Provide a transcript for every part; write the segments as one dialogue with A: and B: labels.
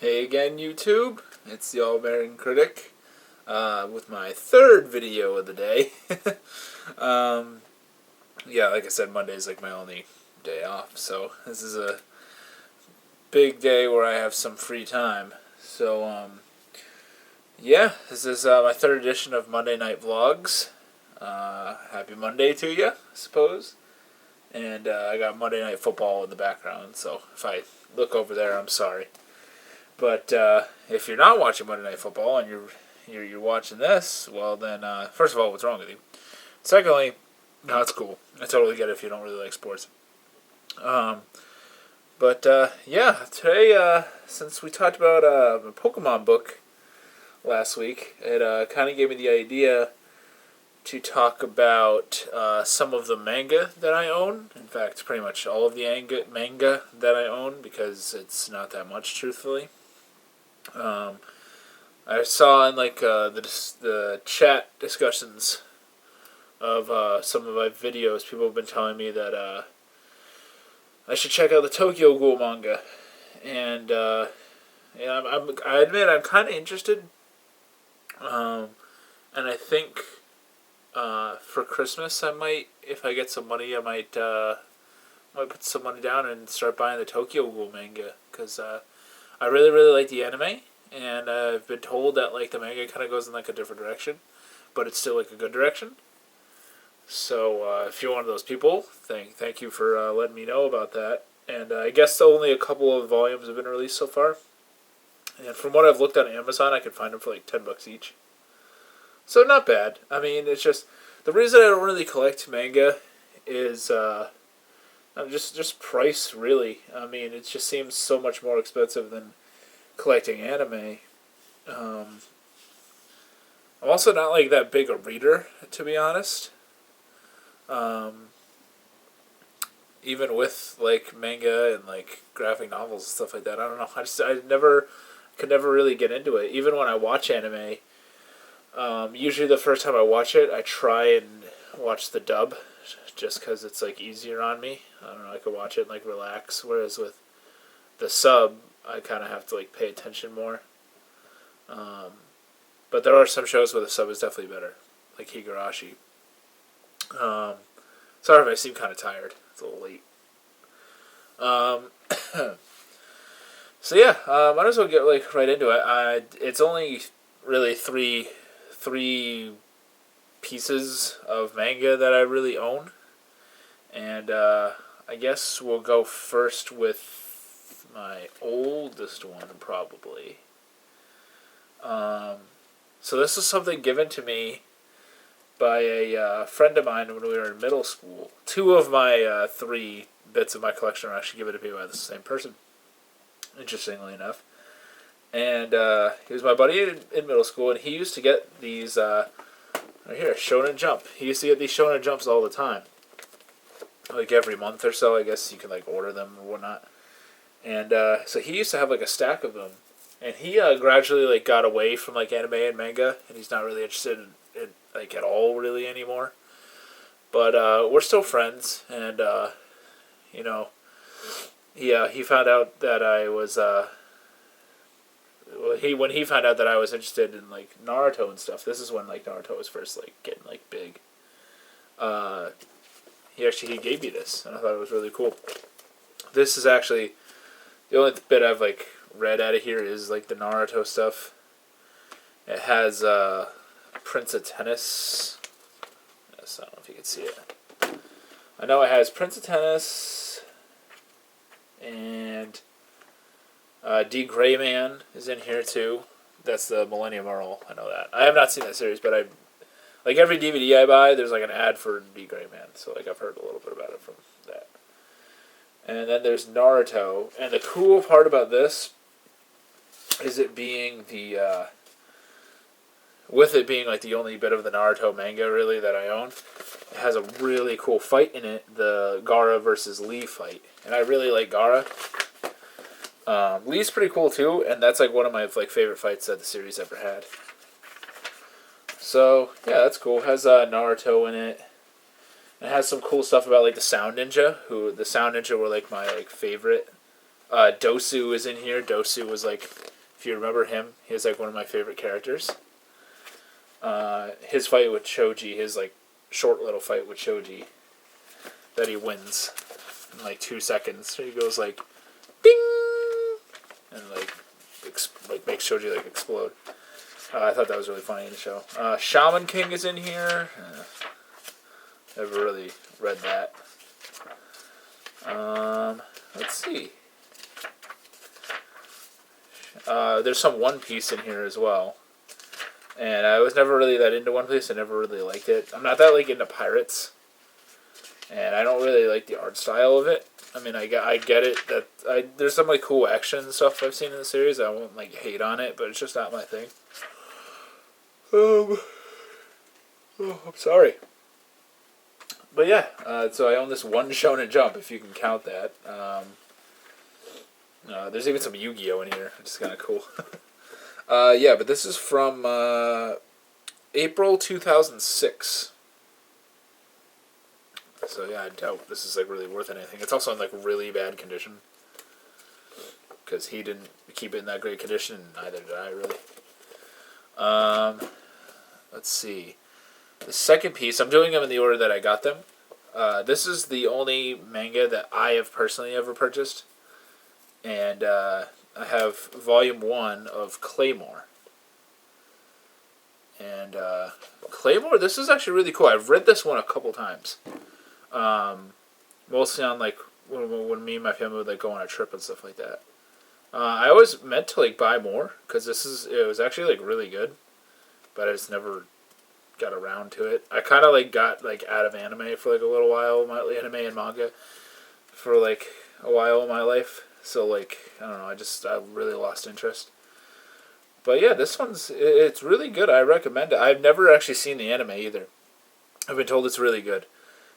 A: Hey again, YouTube. It's the All-American Critic with my third video of the day. Yeah, like I said, Monday is like my only day off, so this is a big day where I have some free time. So, yeah, this is my third edition of Monday Night Vlogs. Happy Monday to you, I suppose. And I got Monday Night Football in the background, so if I look over there, I'm sorry. But if you're not watching Monday Night Football and you're watching this, well then, first of all, what's wrong with you? Secondly, no, it's cool. I totally get it if you don't really like sports. Yeah, today, since we talked about a Pokemon book last week, it kind of gave me the idea to talk about some of the manga that I own. In fact, pretty much all of the manga that I own, because it's not that much, truthfully. I saw in like the chat discussions of some of my videos, people have been telling me that I should check out the Tokyo Ghoul manga, and I admit I'm kind of interested, and I think for Christmas I might, if I get some money, I might put some money down and start buying the Tokyo Ghoul manga, because I really like the anime, and I've been told that like the manga kind of goes in like a different direction, but it's still like a good direction. So if you're one of those people, thank you for letting me know about that. And I guess only a couple of volumes have been released so far. And from what I've looked on Amazon, I could find them for like $10 each. So not bad. I mean, it's just the reason I don't really collect manga is just price, really. I mean, it just seems so much more expensive than collecting anime. I'm also not like that big a reader, to be honest. Even with like manga and like graphic novels and stuff like that, I don't know. I could never really get into it. Even when I watch anime, usually the first time I watch it, I try and watch the dub, just because it's like easier on me. I don't know. I could watch it and like relax. Whereas with the sub, I kind of have to like pay attention more. But there are some shows where the sub is definitely better, like Higurashi. Sorry if I seem kind of tired. It's a little late. So yeah, might as well get like right into it. It's only really three pieces of manga that I really own, and I guess we'll go first with my oldest one, probably. So this is something given to me by a friend of mine when we were in middle school. Two of my 3 bits of my collection are actually given to me by the same person, interestingly enough. And he was my buddy in middle school, and he used to get these, right here, Shonen Jump. He used to get these Shonen Jumps all the time. Like every month or so, I guess you can like order them or whatnot. And so he used to have like a stack of them. And he gradually like got away from like anime and manga, and he's not really interested in like at all really anymore. But we're still friends, and you know, he found out that I was when he found out that I was interested in like Naruto and stuff. This is when like Naruto was first like getting like big. He gave me this, and I thought it was really cool. This is actually the only bit I've like read out of here is like the Naruto stuff. It has Prince of Tennis. Yes, I don't know if you can see it. I know it has Prince of Tennis, and D. Gray Man is in here too. That's the Millennium Earl. I know that. I have not seen that series, but I like every DVD I buy, there's like an ad for D. Gray Man. So like I've heard a little bit about it from that. And then there's Naruto, and the cool part about this is it being with it being like the only bit of the Naruto manga really that I own, it has a really cool fight in it, the Gaara versus Lee fight, and I really like Gaara. Lee's pretty cool too, and that's like one of my like favorite fights that the series ever had. So yeah, that's cool. It has Naruto in it. It has some cool stuff about like the Sound Ninja, who the Sound Ninja were like my like favorite. Dosu is in here. Dosu was like If you remember him, he's like one of my favorite characters. His fight with Shoji, his like short little fight with Shoji, that he wins in like 2 seconds. So he goes like, "Bing," and like makes Shoji like explode. I thought that was really funny in the show. Shaman King is in here. Never really read that. Let's see. There's some One Piece in here as well. And I was never really that into One Piece. I never really liked it. I'm not that like into pirates. And I don't really like the art style of it. I mean, I get it that there's some like cool action and stuff I've seen in the series. I won't like hate on it, but it's just not my thing. Oh, I'm sorry. But yeah, so I own this one Shonen Jump, if you can count that. There's even some Yu-Gi-Oh in here, which is kind of cool. Yeah, but this is from April 2006. So yeah, I doubt this is like really worth anything. It's also in like really bad condition, because he didn't keep it in that great condition, and neither did I really. Let's see. The second piece, I'm doing them in the order that I got them. This is the only manga that I have personally ever purchased. And I have volume 1 of Claymore. And Claymore, this is actually really cool. I've read this one a couple times. Mostly on like when me and my family would like go on a trip and stuff like that. I always meant to like buy more, because it was actually like really good. But I just never got around to it. I kind of like got like out of anime for like a little while, anime and manga for like a while in my life. So like I don't know, I really lost interest. But yeah, this it's really good. I recommend it. I've never actually seen the anime either. I've been told it's really good,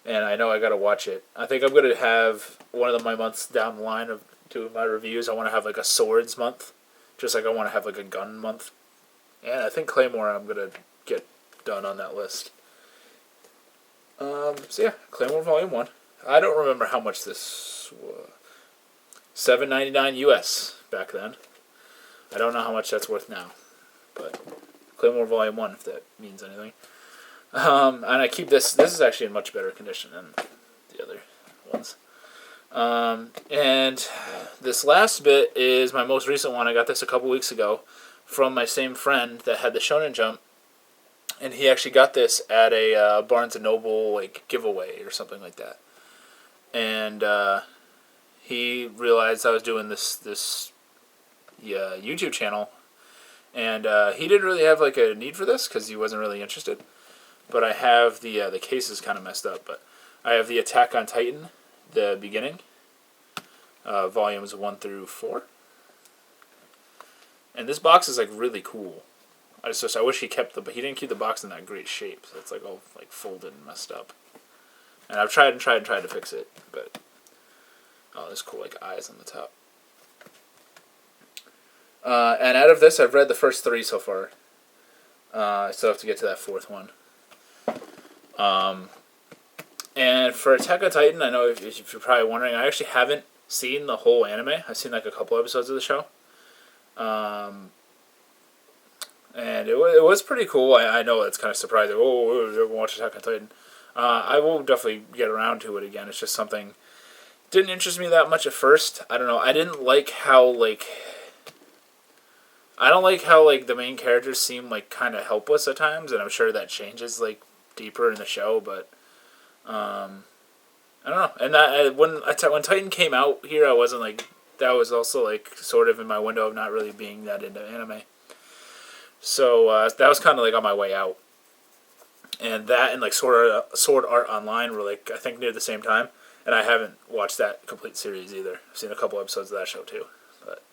A: and I know I gotta watch it. I think I'm gonna have one of my months down the line of doing my reviews. I want to have like a swords month, just like I want to have like a gun month. And I think Claymore I'm going to get done on that list. So yeah, Claymore Volume 1. I don't remember how much this was. $7.99 US back then. I don't know how much that's worth now. But Claymore Volume 1, if that means anything. And I keep this. This is actually in much better condition than the other ones. And this last bit is my most recent one. I got this a couple weeks ago from my same friend that had the Shonen Jump, and he actually got this at a Barnes & Noble like giveaway or something like that. And he realized I was doing this YouTube channel, and he didn't really have like a need for this because he wasn't really interested. But I have the case is kind of messed up, but I have the Attack on Titan, the beginning, volumes 1 through 4. And this box is like really cool. I wish he didn't keep the box in that great shape. So it's like all like folded and messed up. And I've tried to fix it, but there's cool like eyes on the top. And out of this, I've read the first 3 so far. I still have to get to that 4th one. And for Attack on Titan, I know if you're probably wondering, I actually haven't seen the whole anime. I've seen like a couple episodes of the show. And it was pretty cool. I know it's kind of surprising. Oh, you're going to watch Attack on Titan. I will definitely get around to it again. It's just something didn't interest me that much at first. I don't know. I don't like how the main characters seem like kind of helpless at times, and I'm sure that changes like deeper in the show. But I don't know. And when Titan came out here, I wasn't like, that was also like sort of in my window of not really being that into anime. So that was kind of like on my way out. And that and like Sword Art Online were like I think near the same time, and I haven't watched that complete series either. I've seen a couple episodes of that show too. But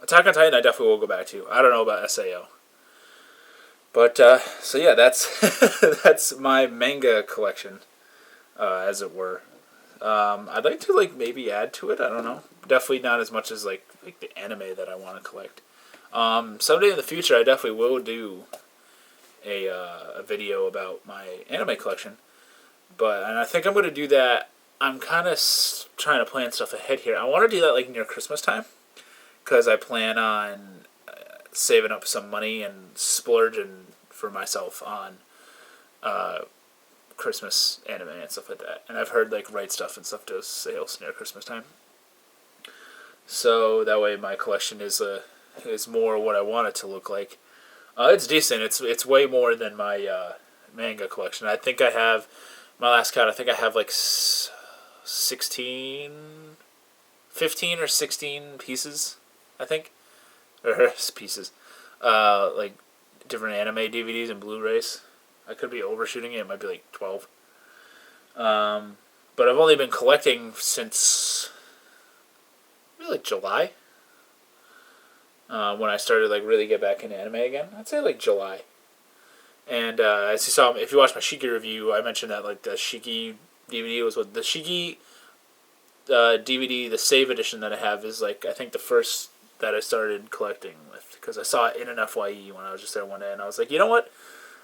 A: Attack on Titan I definitely will go back to. I don't know about SAO. But so yeah, that's that's my manga collection, as it were. I'd like to like maybe add to it. I don't know. Definitely not as much as like the anime that I want to collect. Someday in the future, I definitely will do a video about my anime collection. And I think I'm going to do that. I'm kind of trying to plan stuff ahead here. I want to do that like near Christmas time, because I plan on saving up some money and splurging for myself on Christmas anime and stuff like that. And I've heard like Right Stuff and stuff does sales near Christmas time. So that way my collection is more what I want it to look like. It's decent. It's way more than my manga collection. I think I have my last count. I think I have like 16, 15 or 16 pieces. I think, or pieces, like different anime DVDs and Blu-rays. I could be overshooting it. It might be like 12. But I've only been collecting since maybe like July. When I started like really get back into anime again. I'd say like July. And as you saw, if you watched my Shiki review, I mentioned that like the Shiki DVD was what the Shiki DVD, the save edition that I have is like I think the first that I started collecting with, because I saw it in an FYE when I was just there one day, and I was like, you know what,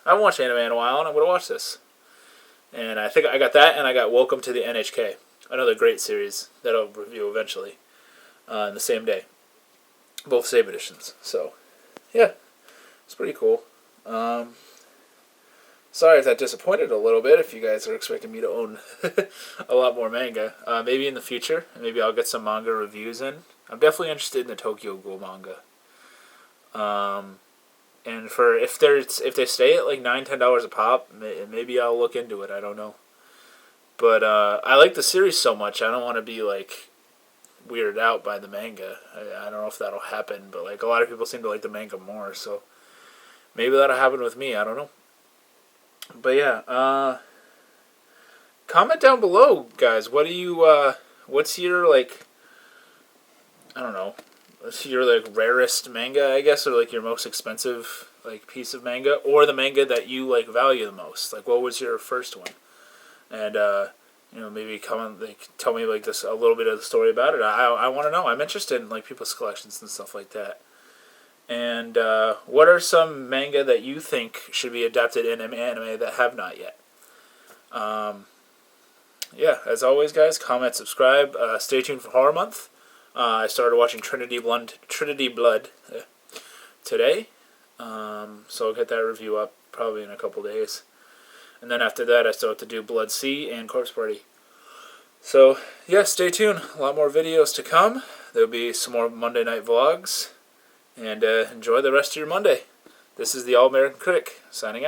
A: I haven't watched anime in a while, and I'm gonna watch this. And I think I got that, and I got Welcome to the NHK, another great series that I'll review eventually, in the same day, both save editions. So yeah, it's pretty cool. Sorry if that disappointed a little bit, if you guys are expecting me to own a lot more manga. Maybe in the future, maybe I'll get some manga reviews in. I'm definitely interested in the Tokyo Ghoul manga. And for if they stay at like $9-10 a pop, maybe I'll look into it. I don't know. But I like the series so much, I don't want to be like weirded out by the manga. I don't know if that'll happen, but like a lot of people seem to like the manga more, so maybe that'll happen with me. I don't know. But yeah, comment down below, guys. What do you, what's your, like, I don't know, what's your, like, rarest manga, I guess, or, like, your most expensive, like, piece of manga, or the manga that you, like, value the most? Like, what was your first one? And, you know, maybe comment, like, tell me, like, this, a little bit of the story about it. I want to know. I'm interested in, like, people's collections and stuff like that. And what are some manga that you think should be adapted in anime that have not yet? Yeah, as always, guys, comment, subscribe. Stay tuned for Horror Month. I started watching Trinity Blood today, so I'll get that review up probably in a couple days. And then after that, I still have to do Blood Sea and Corpse Party. So, yeah, stay tuned. A lot more videos to come. There'll be some more Monday night vlogs. And enjoy the rest of your Monday. This is the All-American Critic, signing out.